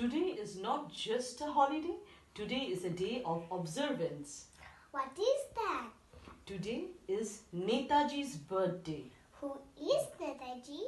Today is not just a holiday, today is a day of observance. What is that? Today is Netaji's birthday. Who is Netaji?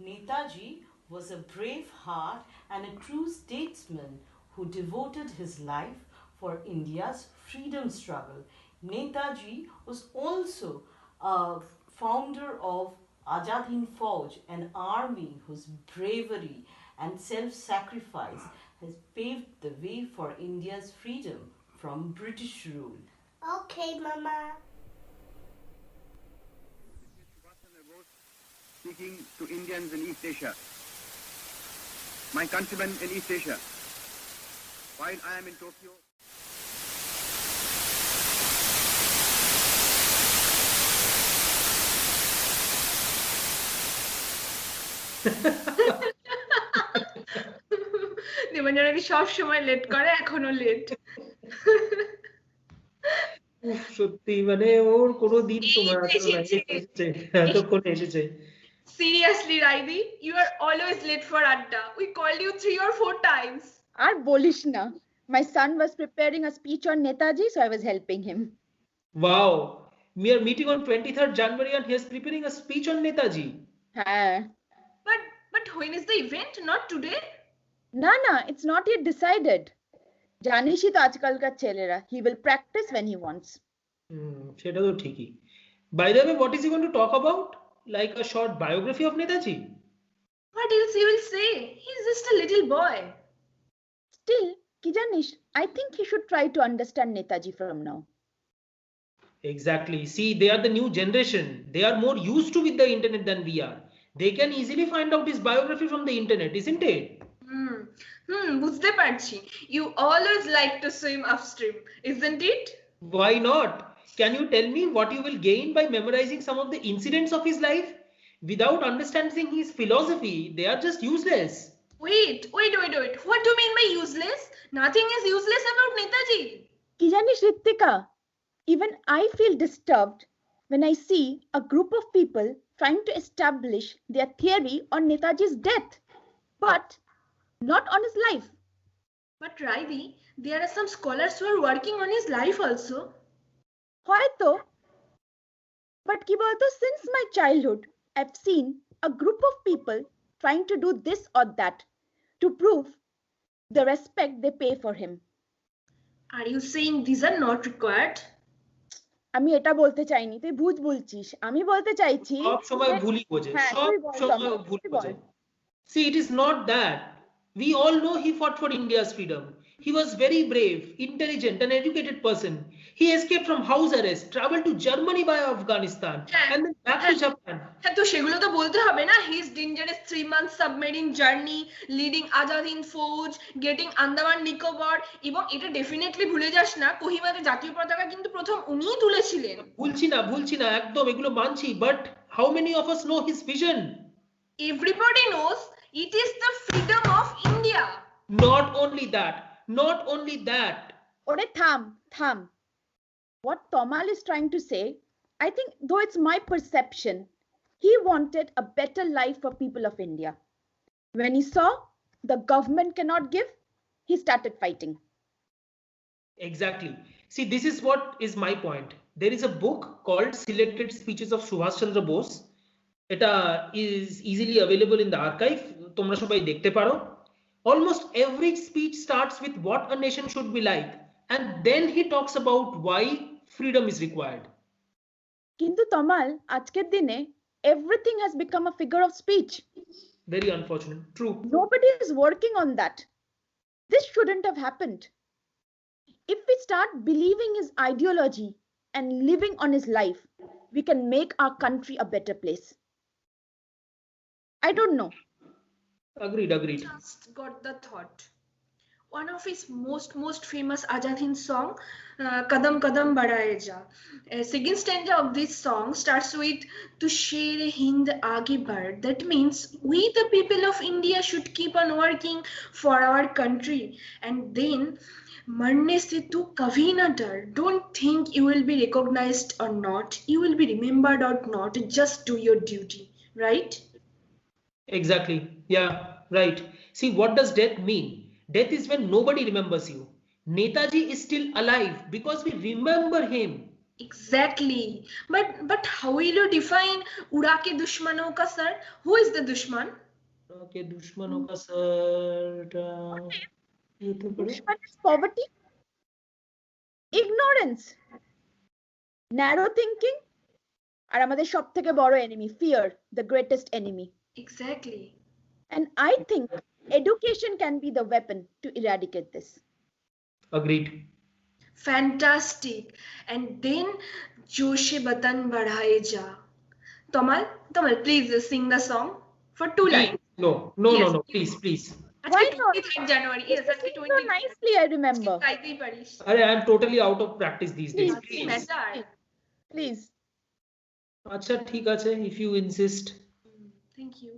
Netaji was a brave heart and a true statesman who devoted his life for India's freedom struggle. Netaji was also a founder of Azad Hind Fauj, an army whose bravery and self-sacrifice has paved the way for India's freedom from British rule. Okay, Mama. Speaking to Indians in East Asia, my countrymen in East Asia, while I am in Tokyo. Debanjana সব সময় late করে, এখনো late. সত্যি মানে ওর কোনো দিন তোমার এতক্ষণে এসেছে। Seriously, Raidi, you are always late for Adda. We called you 3 or 4 times. আর বলিস না, my son was preparing a speech on Netaji, so I was helping him. Wow, we are meeting on 23rd January and he is preparing a speech on Netaji. হ্যাঁ, But when is the event? Not today? না না, it's not yet decided. জানিসই তো আজকালকার ছেলেরা, he will practice when he wants. সেটা তো ঠিকই। By the way, what is he going to talk about? Like a short biography of Netaji? What else you will say? He's just a little boy. Still, কি জানিস, I think he should try to understand Netaji from now. Exactly. See, they are the new generation. They are more used to with the internet than we are. They can easily find out his biography from the internet, isn't it? বুঝতে পারছি। You always like to swim upstream, isn't it? Why not? Can you tell me what you will gain by memorizing some of the incidents of his life? Without understanding his philosophy, they are just useless. Wait. What do you mean by useless? Nothing is useless about Netaji. কি জানিস Ritwika, even I feel disturbed when I see a group of people trying to establish their theory on Netaji's death, but not on his life. But Raidi, there are some scholars who are working on his life also. হয়তো, but কি বলতো, since my childhood I've seen a group of people trying to do this or that to prove the respect they pay for him. Are you saying these are not required? আমি এটা বলতে চাইনি, তুই ভুল বলছিস। আমি বলতে চাইছি সব সময় ভুলই বোঝে, সব সময় ভুল বোঝে। See, it is not that. We all know he fought for India's freedom. He was very brave, intelligent, and educated person. He escaped from house arrest, traveled to Germany via Afghanistan, and then back to Japan. হ্যাঁ, তো সেগুলো তো বলতে হবে না। His dangerous 3-month submarine journey, leading Azad Hind Fauj, getting Andaman Nicobar, এবং এটা definitely ভুলে যাস না, কোহিমাতে জাতীয় পতাকা কিন্তু প্রথম উনিই তুলেছিলেন। ভুলছি না, একদম এগুলো মানছি, but how many of us know his vision? Everybody knows it is the freedom of India. Not only that. ওরে থাম। What Tomal is trying to say, I think, though it's my perception, he wanted a better life for people of India. When he saw the government cannot give, he started fighting. Exactly. See, this is what is my point. There is a book called Selected Speeches of Subhash Chandra Bose. It is easily available in the archive. তোমরা সবাই দেখতে পারো। Almost every speech starts with what a nation should be like, and then he talks about why freedom is required. কিন্তু তমাল, আজকের দিনে everything has become a figure of speech. Very unfortunate. True. Nobody is working on that. This shouldn't have happened. If we start believing his ideology and living on his life, we can make our country a better place. I don't know. Agreed. Just got the thought. One of his most famous Azad Hind song, Kadam Kadam Badhaye Ja. Second stanza of this song starts with To Sher Hind Aage Badh. That means we the people of India should keep on working for our country. And then Marne se tu kabhi na dar. Don't think you will be recognized or not. You will be remembered or not. Just do your duty. Right? Exactly. Yeah, right. See, what does death mean? Death is when nobody remembers you. Netaji is still alive because we remember him. Exactly. But how will you define उड़ा के दुश्मनों का sir? Who is the दुश्मन? के दुश्मनों का sir ये तो पढ़ो. Dushman is poverty, ignorance, narrow thinking, আর আমাদের সব থেকে বড় enemy, fear, the greatest enemy. Exactly. And I think education can be the weapon to eradicate this. Agreed. Fantastic. And then जोशे बतन बढ़ाए जा. Tamal, please sing the song for 2 lines. No, Yes. please. Why Actually, not? 23rd January. Yes, actually So 20th. nicely, I remember. गाइते ही पढ़ी. I am totally out of practice these days. Please, Please. Please. Matter. Please. अच्छा ठीक है if you insist. Thank you.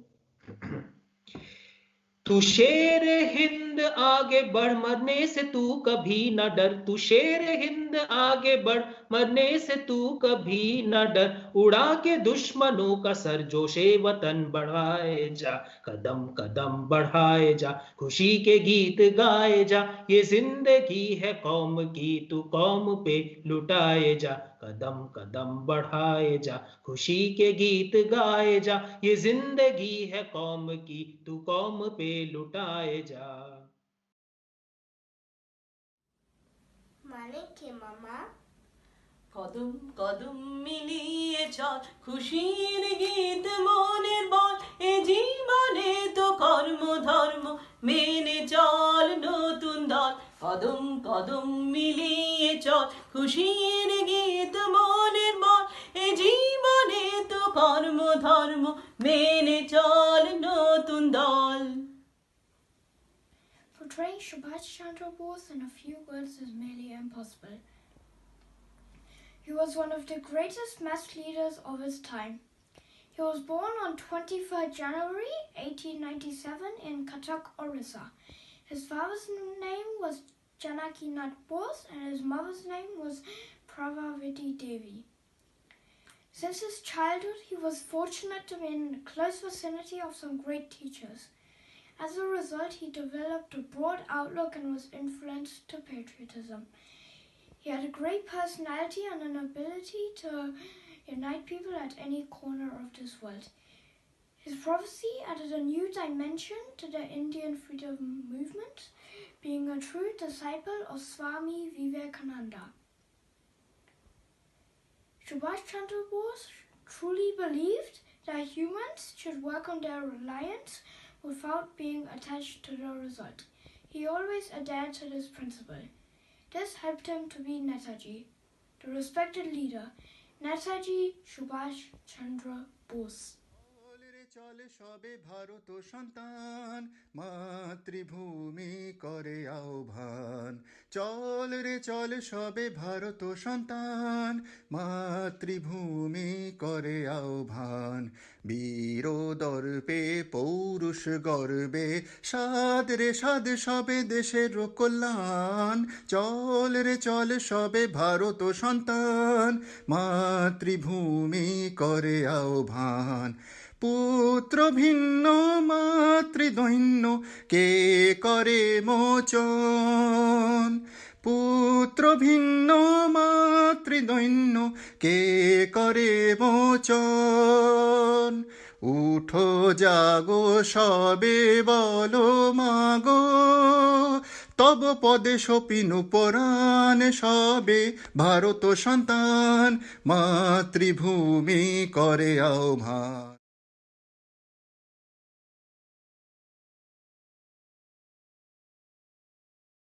तू शेर हिंद आगे बढ़ मरने से तू कभी न डर. तू शेर हिंद आगे बढ़ मरने से तू कभी न डर. उड़ा के दुश्मनों का सर जोशे वतन बढ़ाए जा. कदम कदम बढ़ाए जा. खुशी के गीत गाए जा. ये जिंदगी है कौम की तू कौम पे लुटाए जा. कदम कदम बढ़ाए जा. खुशी के गीत गाए जा. ये जिंदगी है कौम की तू कौम पे लुटाए जा. মানে কি মামা? কদম কদম মিলিয়ে চল খুশির গীত মনের বল এ জীবনে তো কর্ম ধর্ম মেনে চল নতুন দল. কদম কদম মিলিয়ে চল খুশির গীত মনের বল এ জীবনে তো কর্ম ধর্ম মেনে চল নতুন দল. Portraying Subhash Chandra Bose in a few words is merely impossible. He was one of the greatest mass leaders of his time. He was born on 23rd January 1897 in Cuttack, Orissa. His father's name was Janaki Nath Bose and his mother's name was Pravavati Devi. Since his childhood, he was fortunate to be in the close vicinity of some great teachers. As a result, he developed a broad outlook and was influenced to patriotism. He had a great personality and an ability to unite people at any corner of this world. His prophecy added a new dimension to the Indian freedom movement, being a true disciple of Swami Vivekananda. Subhash Chandra Bose truly believed that humans should work on their reliance without being attached to the result. He always adhered to this principle. This helped him to be Netaji, the respected leader, Netaji Subhash Chandra Bose. চলে সবে ভারত সন্তান মাতৃভূমি করে আহ্বান চল রে চল সবে ভারত সন্তান মাতৃভূমি করে আহ্বান বীর দর্পে পৌরুষ গর্বে সাদ রে সাদ সবে দেশের কল্যাণ চল রে চল সবে ভারত সন্তান মাতৃভূমি করে আহ্বান পুত্র ভিন্ন মাতৃদৈন্য কে করে মোচন পুত্র ভিন্ন মাতৃদৈন্য কে করে মোচন উঠো জাগো সবে বলো মাগো তব পদে সপিনু পরাণ সবে ভারত সন্তান মাতৃভূমি করে আহ্বান